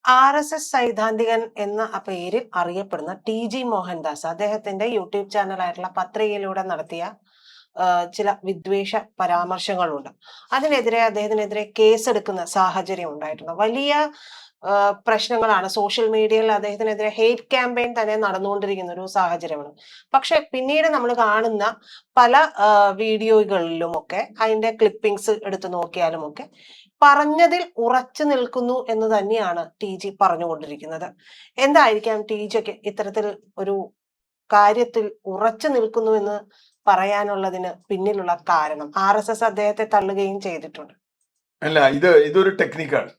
RSS സൈദ്ധാന്തികൻ എന്ന പേരിൽ അറിയപ്പെടുന്ന ടി.ജി. മോഹൻദാസ് അദ്ദേഹത്തിന്റെ യൂട്യൂബ് ചാനലായിട്ടുള്ള പത്രികയിലൂടെ നടത്തിയ ചില വിദ്വേഷ പരാമർശങ്ങളുണ്ട്. അതിനെതിരെ അദ്ദേഹത്തിനെതിരെ കേസെടുക്കുന്ന സാഹചര്യം ഉണ്ടായിട്ടുണ്ട്. വലിയ പ്രശ്നങ്ങളാണ് സോഷ്യൽ മീഡിയയിൽ അദ്ദേഹത്തിനെതിരെ ഹെയ്റ്റ് ക്യാമ്പയിൻ തന്നെ നടന്നുകൊണ്ടിരിക്കുന്ന ഒരു സാഹചര്യമാണ്. പക്ഷെ പിന്നീട് നമ്മൾ കാണുന്ന പല വീഡിയോകളിലുമൊക്കെ അതിന്റെ ക്ലിപ്പിംഗ്സ് എടുത്തു നോക്കിയാലുമൊക്കെ പറഞ്ഞതിൽ ഉറച്ചു നിൽക്കുന്നു എന്ന് തന്നെയാണ് ടി.ജി. പറഞ്ഞുകൊണ്ടിരിക്കുന്നത്. എന്തായിരിക്കാം ടി.ജിക്ക് ഇത്തരത്തിൽ ഒരു കാര്യത്തിൽ ഉറച്ചു നിൽക്കുന്നു എന്ന് പറയാനുള്ളതിന് പിന്നിലുള്ള കാരണം? RSS അദ്ദേഹത്തെ തള്ളുകയും ചെയ്തിട്ടുണ്ട്. അല്ല, ഇതൊരു ടെക്നിക്കാണ്.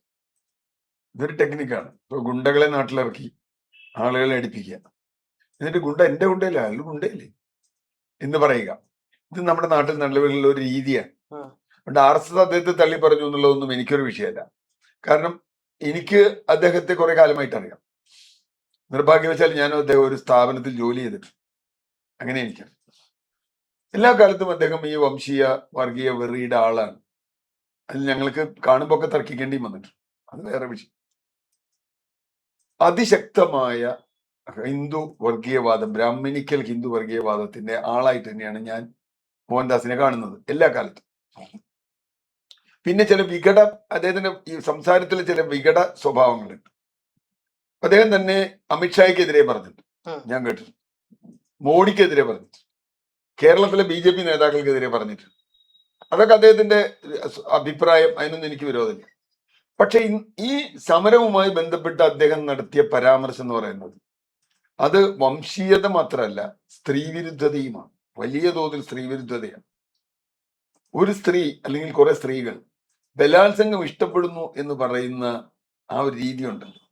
ഇപ്പൊ ഗുണ്ടകളെ നാട്ടിലിറക്കി ആളുകളെ അടിപ്പിക്കുക, എന്നിട്ട് എന്റെ ഗുണ്ടയില്ല, അയാൾ ഗുണ്ടയില്ലേ എന്ന് പറയുക. ഇത് നമ്മുടെ നാട്ടിൽ നിലവിലുള്ള ഒരു രീതിയാണ്. അതുകൊണ്ട് RSS അദ്ദേഹത്തെ തള്ളി പറഞ്ഞു എന്നുള്ളതൊന്നും എനിക്കൊരു വിഷയമല്ല. കാരണം എനിക്ക് അദ്ദേഹത്തെ കുറെ കാലമായിട്ട് അറിയാം. നിർഭാഗ്യവശാൽ ഞാനും അദ്ദേഹം ഒരു സ്ഥാപനത്തിൽ ജോലി ചെയ്തിട്ടുണ്ട്. അങ്ങനെ എനിക്കറിയാം. എല്ലാ കാലത്തും അദ്ദേഹം ഈ വംശീയ വർഗീയ വെറിയുടെ ആളാണ്. അതിൽ ഞങ്ങൾക്ക് കാണുമ്പോൾ ഒക്കെ തർക്കിക്കേണ്ടിയും വന്നിട്ടുണ്ട്. അത് വേറെ വിഷയം. അതിശക്തമായ ഹിന്ദു വർഗീയവാദം, ബ്രാഹ്മണിക്കൽ ഹിന്ദു വർഗീയവാദത്തിന്റെ ആളായിട്ട് തന്നെയാണ് ഞാൻ മോഹൻദാസിനെ കാണുന്നത് എല്ലാ കാലത്തും. പിന്നെ ചില അദ്ദേഹത്തിന്റെ ഈ സംസാരത്തിലെ ചില വികട സ്വഭാവങ്ങളുണ്ട്. അദ്ദേഹം തന്നെ അമിത്ഷായ്ക്കെതിരെ പറഞ്ഞിട്ടുണ്ട്, ഞാൻ കേട്ടിട്ടുണ്ട്. മോഡിക്കെതിരെ പറഞ്ഞിട്ടുണ്ട്. കേരളത്തിലെ BJP നേതാക്കൾക്കെതിരെ പറഞ്ഞിട്ടുണ്ട്. അതൊക്കെ അദ്ദേഹത്തിന്റെ അഭിപ്രായം, അതിനൊന്നും എനിക്ക് വിരോധമില്ല. പക്ഷെ ഈ സമരവുമായി ബന്ധപ്പെട്ട് അദ്ദേഹം നടത്തിയ പരാമർശം എന്ന് പറയുന്നത് അത് വംശീയത മാത്രമല്ല, സ്ത്രീവിരുദ്ധതയുമാണ്. വലിയ തോതിൽ സ്ത്രീവിരുദ്ധതയാണ്. ഒരു സ്ത്രീ അല്ലെങ്കിൽ കുറെ സ്ത്രീകൾ ബലാത്സംഗം ഇഷ്ടപ്പെടുന്നു എന്ന് പറയുന്ന ആ ഒരു രീതി ഉണ്ടല്ലോ,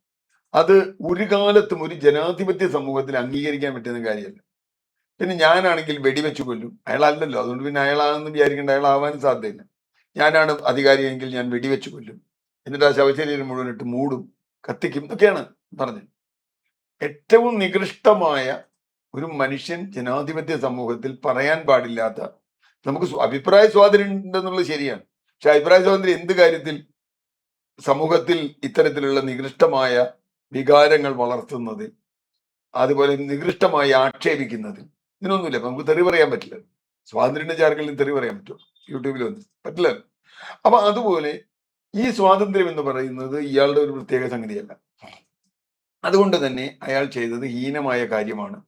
അത് ഒരു കാലത്തും ഒരു ജനാധിപത്യ സമൂഹത്തിൽ അംഗീകരിക്കാൻ പറ്റുന്ന കാര്യമല്ല. പിന്നെ ഞാനാണെങ്കിൽ വെടിവെച്ചു കൊല്ലും, അയാളല്ലല്ലോ, അതുകൊണ്ട് പിന്നെ അയാളാണെന്ന് വിചാരിക്കേണ്ട, അയാളാവാനും സാധ്യതയില്ല. ഞാനാണ് അധികാരിയെങ്കിൽ ഞാൻ വെടിവെച്ചു കൊല്ലും, എന്നിട്ട് ആ ശവശരീരം മുഴുവൻ ഇട്ട് മൂടും, കത്തിക്കും എന്നൊക്കെയാണ് പറഞ്ഞത്. ഏറ്റവും നികൃഷ്ടമായ ഒരു മനുഷ്യൻ ജനാധിപത്യ സമൂഹത്തിൽ പറയാൻ പാടില്ലാത്ത, നമുക്ക് അഭിപ്രായ സ്വാതന്ത്ര്യം ഉണ്ടെന്നുള്ളത് ശരിയാണ്, പക്ഷെ അഭിപ്രായ സ്വാതന്ത്ര്യം എന്ത് കാര്യത്തിൽ? സമൂഹത്തിൽ ഇത്തരത്തിലുള്ള നികൃഷ്ടമായ വികാരങ്ങൾ വളർത്തുന്നതിൽ, അതുപോലെ നികൃഷ്ടമായി ആക്ഷേപിക്കുന്നതിൽ, ഇതിനൊന്നുമില്ല. നമുക്ക് തെറി പറയാൻ പറ്റില്ല. സ്വാതന്ത്ര്യത്തിന്റെ ചാർക്കലിൽ തെറി പറയാൻ പറ്റുമോ? യൂട്യൂബിൽ വന്ന് പറ്റില്ല. അപ്പൊ അതുപോലെ ഈ സ്വാതന്ത്ര്യം എന്ന് പറയുന്നത് ഇയാളുടെ ഒരു പ്രത്യേക സംഗതിയല്ല. അതുകൊണ്ട് തന്നെ അയാൾ ചെയ്തത് ഹീനമായ കാര്യമാണ്.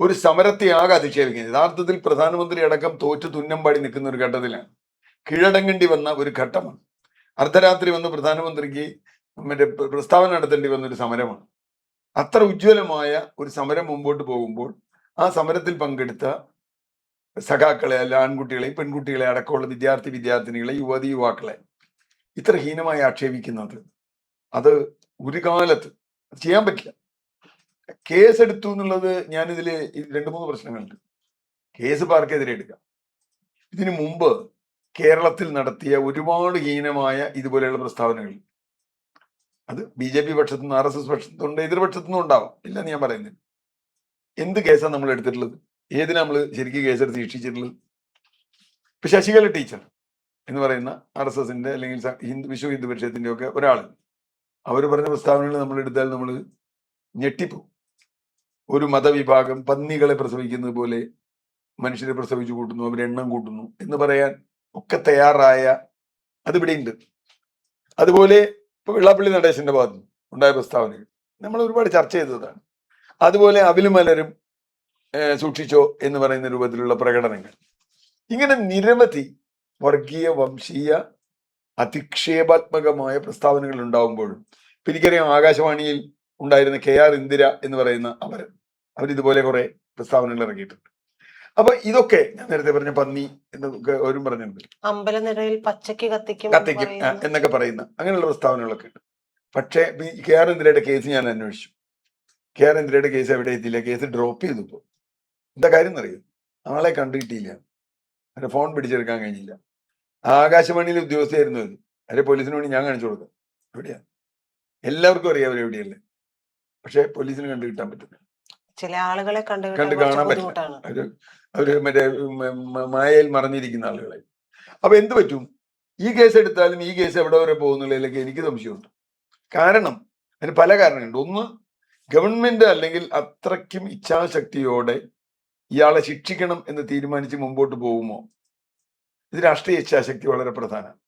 ഒരു സമരത്തെ ആകെ അധിക്ഷേപിക്കുന്നത്. യഥാർത്ഥത്തിൽ പ്രധാനമന്ത്രി അടക്കം തോറ്റു തുന്നമ്പാടി നിൽക്കുന്ന ഒരു ഘട്ടത്തിലാണ്, കീഴടങ്ങേണ്ടി വന്ന ഒരു ഘട്ടമാണ്. അർദ്ധരാത്രി വന്ന് പ്രധാനമന്ത്രിക്ക് പ്രസ്താവന നടത്തേണ്ടി വന്ന ഒരു സമരമാണ്. അത്ര ഉജ്ജ്വലമായ ഒരു സമരം മുമ്പോട്ട് പോകുമ്പോൾ ആ സമരത്തിൽ പങ്കെടുത്ത സഖാക്കളെ, അല്ല ആൺകുട്ടികളെ, പെൺകുട്ടികളെ അടക്കമുള്ള വിദ്യാർത്ഥിനികളെ, യുവാക്കളെ ഇത്ര ഹീനമായി ആക്ഷേപിക്കുന്നത്, അത് ഒരു കാലത്ത് ചെയ്യാൻ പറ്റില്ല. കേസെടുത്തു എന്നുള്ളത്, ഞാനിതിൽ 2-3 പ്രശ്നങ്ങളുണ്ട്. കേസ് പാർക്കെതിരെ എടുക്കാം. ഇതിനു മുമ്പ് കേരളത്തിൽ നടത്തിയ ഒരുപാട് ഹീനമായ ഇതുപോലെയുള്ള പ്രസ്താവനകൾ, അത് BJP പക്ഷത്തുനിന്ന്, RSS പക്ഷത്തുനിന്ന്, എതിർപക്ഷത്തുനിന്നും ഉണ്ടാവാം, ഇല്ലെന്ന് ഞാൻ പറയുന്നില്ല. എന്ത് കേസാണ് നമ്മൾ എടുത്തിട്ടുള്ളത്? ഏതിനാ നമ്മൾ ശരിക്കും കേസെടുത്ത് ശിക്ഷിച്ചിട്ടുള്ളത്? ഇപ്പൊ ശശികല ടീച്ചർ എന്ന് പറയുന്ന RSSന്റെ അല്ലെങ്കിൽ വിശ്വ ഹിന്ദു പരിഷത്തിന്റെ ഒക്കെ ഒരാൾ, അവർ പറഞ്ഞ പ്രസ്താവനകൾ നമ്മൾ എടുത്താൽ നമ്മൾ ഞെട്ടിപ്പോ. ഒരു മതവിഭാഗം പന്നികളെ പ്രസവിക്കുന്നത് പോലെ മനുഷ്യരെ പ്രസവിച്ചു കൂട്ടുന്നു, അവരെ എണ്ണം കൂട്ടുന്നു എന്ന് പറയാൻ ഒക്കെ തയ്യാറായ അതിവിടെ ഉണ്ട്. അതുപോലെ ഇപ്പൊ വെള്ളാപ്പള്ളി നടേശന്റെ ഭാഗത്ത് ഉണ്ടായ പ്രസ്താവനകൾ നമ്മൾ ഒരുപാട് ചർച്ച ചെയ്തതാണ്. അതുപോലെ അവിലും മലരും സൂക്ഷിച്ചോ എന്ന് പറയുന്ന രൂപത്തിലുള്ള പ്രകടനങ്ങൾ, ഇങ്ങനെ നിരവധി വർഗീയ വംശീയ അധിക്ഷേപാത്മകമായ പ്രസ്താവനകൾ ഉണ്ടാവുമ്പോഴും, ഇപ്പൊ എനിക്കറിയാം ആകാശവാണിയിൽ ഉണ്ടായിരുന്ന KR ഇന്ദിര എന്ന് പറയുന്ന അവരിതുപോലെ കുറെ പ്രസ്താവനകൾ ഇറക്കിയിട്ടുണ്ട്. അപ്പൊ ഇതൊക്കെ ഞാൻ നേരത്തെ പറഞ്ഞ പന്നി എന്നൊക്കെ അവരും പറഞ്ഞിട്ടുണ്ട്, അമ്പലനിരയിൽ പച്ചക്ക് കത്തിക്കും എന്നൊക്കെ പറയുന്ന അങ്ങനെയുള്ള പ്രസ്താവനകളൊക്കെ ഉണ്ട്. പക്ഷേ KR ഇന്ദിരയുടെ കേസ് ഞാൻ അന്വേഷിച്ചു. KR ഇന്ദിരയുടെ കേസ് എവിടെ എത്തിയില്ല, കേസ് ഡ്രോപ്പ് ചെയ്തു. ഇപ്പോ എന്താ കാര്യം എന്നറിയും? ആളെ കണ്ടുകിട്ടിയില്ല, അവരെ ഫോൺ പിടിച്ചെടുക്കാൻ കഴിഞ്ഞില്ല. ആകാശവാണിയിലെ ഉദ്യോഗസ്ഥയായിരുന്നു അത്. അവരെ പോലീസിന് വേണ്ടി ഞാൻ കാണിച്ചു കൊടുക്കാം. എവിടെയാ? എല്ലാവർക്കും അറിയാം അവരെവിടെയല്ലേ, പക്ഷെ പോലീസിന് കണ്ടുകിട്ടാൻ പറ്റില്ല. ചില ആളുകളെ കാണാൻ പറ്റില്ല. അവര് മറ്റേ മായയിൽ മറഞ്ഞിരിക്കുന്ന ആളുകളെ. അപ്പൊ എന്ത് പറ്റും? ഈ കേസ് എടുത്താലും ഈ കേസ് എവിടെ വരെ പോകുന്നുള്ളതിലൊക്കെ എനിക്ക് സംശയമുണ്ട്. കാരണം അതിന് പല കാരണങ്ങളുണ്ട്. ഒന്ന്, ഗവൺമെന്റ് അല്ലെങ്കിൽ അത്രയ്ക്കും ഇച്ഛാശക്തിയോടെ ഇയാളെ ശിക്ഷിക്കണം എന്ന് തീരുമാനിച്ച് മുമ്പോട്ട് പോകുമോ? ഇത് രാഷ്ട്രീയ ഇച്ഛാശക്തി വളരെ പ്രധാനമാണ്.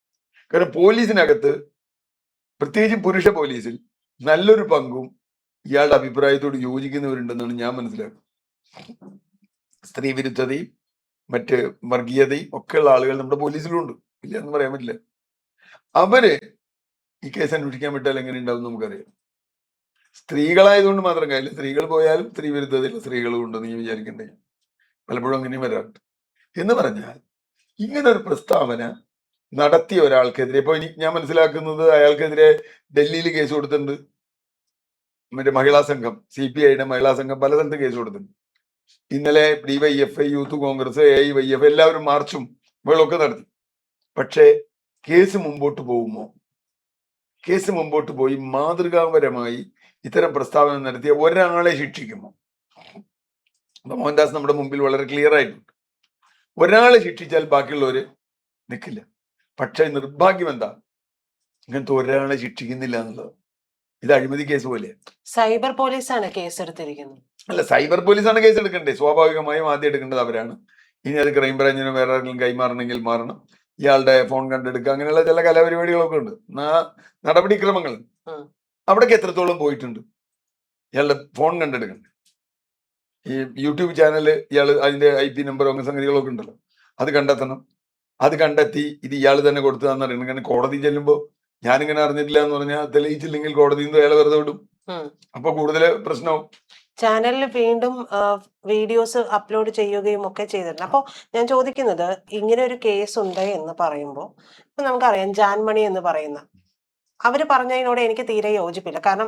കാരണം പോലീസിനകത്ത്, പ്രത്യേകിച്ച് പുരുഷ പോലീസിൽ നല്ലൊരു പങ്കും ഇയാളുടെ അഭിപ്രായത്തോട് യോജിക്കുന്നവരുണ്ടെന്നാണ് ഞാൻ മനസ്സിലാക്കുന്നത്. സ്ത്രീ വിരുദ്ധതയും മറ്റ് വർഗീയതയും ഒക്കെയുള്ള ആളുകൾ നമ്മുടെ പോലീസിലുണ്ട്, ഇല്ല എന്ന് പറയാൻ പറ്റില്ല. അവര് ഈ കേസ് അന്വേഷിക്കാൻ വിട്ടാൽ എങ്ങനെ ഉണ്ടാവും നമുക്കറിയാം. സ്ത്രീകളായതുകൊണ്ട് മാത്രം കാര്യമില്ല, സ്ത്രീകൾ പോയാലും സ്ത്രീ വിരുദ്ധതയുള്ള സ്ത്രീകളും ഉണ്ടെന്ന് നീ വിചാരിക്കണ്ടേ. പലപ്പോഴും അങ്ങനെയും വരാറുണ്ട്. എന്ന് പറഞ്ഞാൽ ഇങ്ങനെ ഒരു പ്രസ്താവന നടത്തിയ ഒരാൾക്കെതിരെ, ഇപ്പൊ ഞാൻ മനസ്സിലാക്കുന്നത് അയാൾക്കെതിരെ ഡൽഹിയിൽ കേസ് കൊടുത്തിട്ടുണ്ട്. മറ്റേ മഹിളാ സംഘം, CPIയുടെ മഹിളാ സംഘം പല സ്ഥലത്ത് കേസ് കൊടുത്തിട്ടുണ്ട്. ഇന്നലെ DYFI, യൂത്ത് കോൺഗ്രസ്, AIYF എല്ലാവരും മാർച്ചും ഒക്കെ നടത്തി. പക്ഷേ കേസ് മുമ്പോട്ട് പോകുമോ? കേസ് മുമ്പോട്ട് പോയി മാതൃകാപരമായി ഇത്തരം പ്രസ്താവന നടത്തിയ ഒരാളെ ശിക്ഷിക്കുമോ? മോഹൻദാസ് നമ്മുടെ മുമ്പിൽ വളരെ ക്ലിയർ ആയിട്ടുണ്ട്. ഒരാളെ ശിക്ഷിച്ചാൽ ബാക്കിയുള്ളവര് നിൽക്കില്ല. പക്ഷെ നിർഭാഗ്യം എന്താ, ഇങ്ങനത്തെ ഒരാളെ ശിക്ഷിക്കുന്നില്ല എന്നുള്ളത്. ഇത് അഴിമതി കേസ് പോലെ. സൈബർ പോലീസാണ് കേസ് എടുത്തിരിക്കുന്നത്. അല്ല, സൈബർ പോലീസാണ് കേസ് എടുക്കേണ്ടത്. സ്വാഭാവികമായും ആദ്യം എടുക്കേണ്ടത് അവരാണ്. ഇനി അത് ക്രൈംബ്രാഞ്ചിനോ വേറെ ആരെങ്കിലും കൈമാറണമെങ്കിൽ മാറണം. ഇയാളുടെ ഫോൺ കണ്ടെടുക്കുക, അങ്ങനെയുള്ള ചില കലാപരിപാടികളൊക്കെ ഉണ്ട്, നടപടിക്രമങ്ങൾ. അവിടേക്ക് എത്രത്തോളം പോയിട്ടുണ്ട്? ഇയാളുടെ ഫോൺ കണ്ടെടുക്കണ്ടേ? ഈ യൂട്യൂബ് ചാനല് ഇയാൾ അതിന്റെ IP നമ്പറോ അങ്ങനെ സംഗതികളൊക്കെ ഉണ്ടല്ലോ, അത് കണ്ടെത്തണം. അത് കണ്ടെത്തി ഇത് ഇയാൾ തന്നെ കൊടുത്തതാന്ന് അറിയണം. കാരണം കോടതി ചെല്ലുമ്പോൾ ഞാനിങ്ങനെ അറിഞ്ഞിട്ടില്ല എന്ന് പറഞ്ഞാൽ തെളിയിച്ചില്ലെങ്കിൽ കോടതിയിൽ നിന്ന് അയാളെ വെറുതെ വിടും. അപ്പൊ കൂടുതൽ പ്രശ്നവും. ചാനലിൽ വീണ്ടും വീഡിയോസ് അപ്ലോഡ് ചെയ്യുകയും ഒക്കെ ചെയ്തിട്ടുണ്ട്. അപ്പോൾ ഞാൻ ചോദിക്കുന്നത്, ഇങ്ങനെ ഒരു കേസ് ഉണ്ട് എന്ന് പറയുമ്പോൾ ഇപ്പൊ നമുക്കറിയാം ജാൻമണി എന്ന് പറയുന്ന അവര് പറഞ്ഞതിനോട് എനിക്ക് തീരെ യോജിപ്പില്ല. കാരണം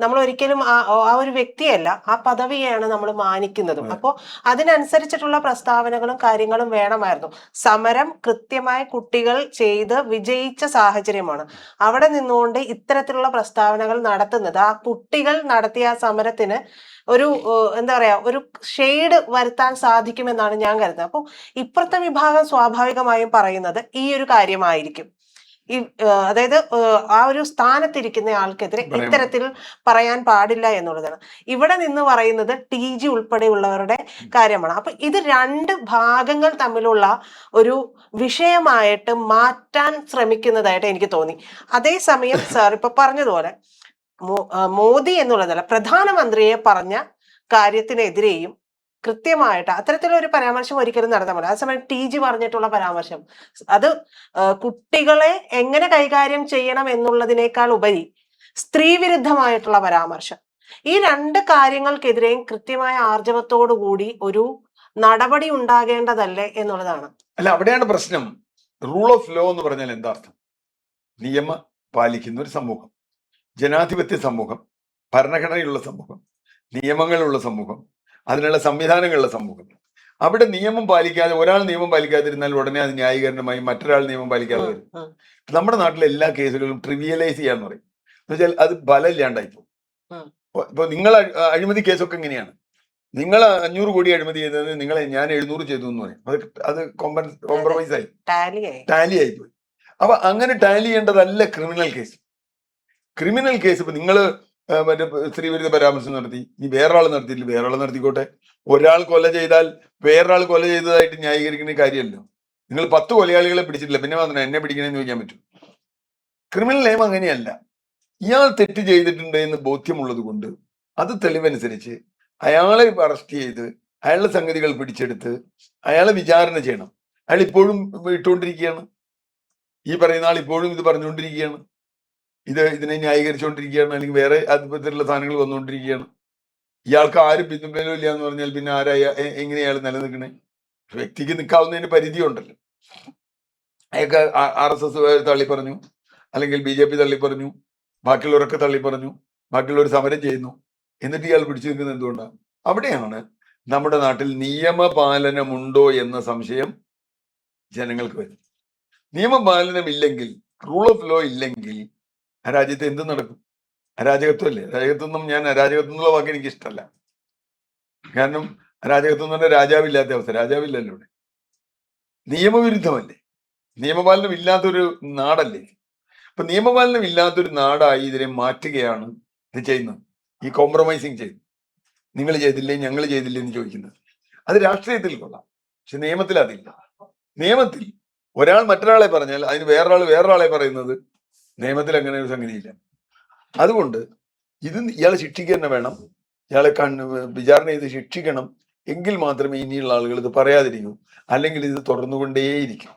നമ്മൾ ഒരിക്കലും ആ ഒരു വ്യക്തിയല്ല, ആ പദവിയെയാണ് നമ്മൾ മാനിക്കുന്നതും. അപ്പോൾ അതിനനുസരിച്ചിട്ടുള്ള പ്രസ്താവനകളും കാര്യങ്ങളും വേണമായിരുന്നു. സമരം കൃത്യമായ കുട്ടികൾ ചെയ്ത് വിജയിച്ച സാഹചര്യമാണ്. അവിടെ നിന്നുകൊണ്ട് ഇത്തരത്തിലുള്ള പ്രസ്താവനകൾ നടത്തുന്നത് ആ കുട്ടികൾ നടത്തിയ ആ സമരത്തിന് ഒരു എന്താ പറയാ, ഒരു ഷെയ്ഡ് വരുത്താൻ സാധിക്കുമെന്നാണ് ഞാൻ കരുതുന്നത്. അപ്പോൾ ഇപ്പുറത്തെ വിഭാഗം സ്വാഭാവികമായും പറയുന്നത് ഈ ഒരു കാര്യമായിരിക്കും. അതായത് ആ ഒരു സ്ഥാനത്തിരിക്കുന്ന ആൾക്കെതിരെ ഇത്തരത്തിൽ പറയാൻ പാടില്ല എന്നുള്ളതാണ്. ഇവിടെ നിന്ന് പറയുന്നത് TG ഉൾപ്പെടെയുള്ളവരുടെ കാര്യമാണ്. അപ്പൊ ഇത് രണ്ട് ഭാഗങ്ങൾ തമ്മിലുള്ള ഒരു വിഷയമായിട്ട് മാറ്റാൻ ശ്രമിക്കുന്നതായിട്ട് എനിക്ക് തോന്നി. അതേസമയം സാർ ഇപ്പൊ പറഞ്ഞതുപോലെ മോദി എന്നുള്ളതല്ല, പ്രധാനമന്ത്രിയെ പറഞ്ഞ കാര്യത്തിനെതിരെയും കൃത്യമായിട്ട് അത്തരത്തിലൊരു പരാമർശം ഒരിക്കലും നടത്താൻ പറ്റില്ല. അതേസമയം TG പറഞ്ഞിട്ടുള്ള പരാമർശം അത് കുട്ടികളെ എങ്ങനെ കൈകാര്യം ചെയ്യണം എന്നുള്ളതിനേക്കാൾ ഉപരി സ്ത്രീ വിരുദ്ധമായിട്ടുള്ള പരാമർശം, ഈ രണ്ട് കാര്യങ്ങൾക്കെതിരെയും കൃത്യമായ ആർജവത്തോടുകൂടി ഒരു നടപടി ഉണ്ടാകേണ്ടതല്ലേ എന്നുള്ളതാണ്. അല്ല, അവിടെയാണ് പ്രശ്നം. റൂൾ ഓഫ് ലോ എന്ന് പറഞ്ഞാൽ എന്താ അർത്ഥം? നിയമം പാലിക്കുന്ന ഒരു സമൂഹം, ജനാധിപത്യ സമൂഹം, ഭരണഘടനയുള്ള സമൂഹം, നിയമങ്ങളുള്ള സമൂഹം, അതിനുള്ള സംവിധാനങ്ങളുള്ള സമൂഹം. അവിടെ നിയമം പാലിക്കാതെ, ഒരാൾ നിയമം പാലിക്കാതിരുന്നാൽ ഉടനെ അത് ന്യായീകരണമായി മറ്റൊരാൾ നിയമം പാലിക്കാതെ വരും. നമ്മുടെ നാട്ടിലെ എല്ലാ കേസുകളും ട്രിവിയലൈസ് ചെയ്യാന്ന് പറയും. എന്ന് വെച്ചാൽ അത് ബലമില്ലാണ്ടായിപ്പോ. ഇപ്പൊ നിങ്ങൾ അഴിമതി കേസൊക്കെ എങ്ങനെയാണ്? നിങ്ങൾ 500 കോടി അഴിമതി ചെയ്തത് ഞാൻ 700 ചെയ്തു എന്ന് പറയും. അത് കോംപ്രമൈസ് ആയി, ടാലി ആയിപ്പോയി. അപ്പൊ അങ്ങനെ ടാലി ചെയ്യേണ്ടതല്ല ക്രിമിനൽ കേസ്. ക്രിമിനൽ കേസ് ഇപ്പൊ നിങ്ങള് മറ്റേ സ്ത്രീവിരുദ്ധ പരാമർശം നടത്തി, ഇനി വേറൊരാൾ നടത്തിയില്ല, വേറൊരാൾ നടത്തിക്കോട്ടെ. ഒരാൾ കൊല ചെയ്താൽ വേറൊരാൾ കൊല ചെയ്തതായിട്ട് ന്യായീകരിക്കുന്ന കാര്യമല്ലോ. നിങ്ങൾ 10 കൊലയാളികളെ പിടിച്ചിട്ടില്ല, പിന്നെ വന്നിട്ട് എന്നെ പിടിക്കണമെന്ന് ചോദിക്കാൻ പറ്റും? ക്രിമിനൽ നിയമം അങ്ങനെയല്ല. ഇയാൾ തെറ്റ് ചെയ്തിട്ടുണ്ട് എന്ന് ബോധ്യമുള്ളത് കൊണ്ട് അത് തെളിവനുസരിച്ച് അയാളെ അറസ്റ്റ് ചെയ്ത് അയാളുടെ സംഗതികൾ പിടിച്ചെടുത്ത് അയാളെ വിചാരണ ചെയ്യണം. അയാൾ ഇപ്പോഴും ഇട്ടുകൊണ്ടിരിക്കുകയാണ്, ഈ പറയുന്ന ആൾ ഇപ്പോഴും ഇത് പറഞ്ഞുകൊണ്ടിരിക്കുകയാണ്, ഇതിനെ ന്യായീകരിച്ചുകൊണ്ടിരിക്കുകയാണ്, അല്ലെങ്കിൽ വേറെ അതുപോലത്തിലുള്ള സാധനങ്ങൾ വന്നുകൊണ്ടിരിക്കുകയാണ്. ഇയാൾക്ക് ആരും പിന്തുണയിലും ഇല്ല എന്ന് പറഞ്ഞാൽ പിന്നെ എങ്ങനെ അയാൾ നിലനിൽക്കണേ? വ്യക്തിക്ക് നിൽക്കാവുന്നതിന് പരിധി ഉണ്ടല്ലോ. അയാൾക്ക് RSS തള്ളി പറഞ്ഞു, അല്ലെങ്കിൽ BJP തള്ളി പറഞ്ഞു, ബാക്കിയുള്ളവരൊക്കെ തള്ളി പറഞ്ഞു, ബാക്കിയുള്ളവർ സമരം ചെയ്യുന്നു, എന്നിട്ട് ഇയാൾ പിടിച്ചു നിൽക്കുന്നത് എന്തുകൊണ്ടാണ്? അവിടെയാണ് നമ്മുടെ നാട്ടിൽ നിയമപാലനമുണ്ടോ എന്ന സംശയം ജനങ്ങൾക്ക് വരുന്നത്. നിയമപാലനമില്ലെങ്കിൽ, റൂൾ ഓഫ് ലോ ഇല്ലെങ്കിൽ ആ രാജ്യത്ത് എന്ത് നടക്കും? അരാജകത്വമല്ലേ. അരാജകത്വം എന്നുള്ള വാക്ക് എനിക്ക് ഇഷ്ടമല്ല. കാരണം അരാജകത്വം എന്ന് പറഞ്ഞാൽ രാജാവില്ലാത്ത അവസ്ഥ. രാജാവില്ലല്ലോ ഇവിടെ. നിയമവിരുദ്ധമല്ലേ, നിയമപാലനം ഇല്ലാത്തൊരു നാടല്ലേ. അപ്പൊ നിയമപാലനം ഇല്ലാത്തൊരു നാടായി ഇതിനെ മാറ്റുകയാണ് ഇത് ചെയ്യുന്നത്, ഈ കോംപ്രമൈസിങ് ചെയ്തു. നിങ്ങൾ ചെയ്തില്ലേ, ഞങ്ങൾ ചെയ്തില്ലേ എന്ന് ചോദിക്കുന്നത്. അത് രാഷ്ട്രീയത്തിൽ കൊള്ളാം, പക്ഷെ നിയമത്തിൽ അതില്ല. നിയമത്തിൽ ഒരാൾ മറ്റൊരാളെ പറഞ്ഞാൽ അതിന് വേറൊരാളെ പറയുന്നത് നിയമത്തിൽ അങ്ങനെ ഒരു സംഗതിയില്ല. അതുകൊണ്ട് ഇത് ഇയാളെ ശിക്ഷിക്കുക തന്നെ വേണം, ഇയാളെ വിചാരണ ചെയ്ത് ശിക്ഷിക്കണം. എങ്കിൽ മാത്രമേ ഇനിയുള്ള ആളുകൾ ഇത് പറയാതിരിക്കൂ, അല്ലെങ്കിൽ ഇത് തുടർന്നുകൊണ്ടേയിരിക്കും.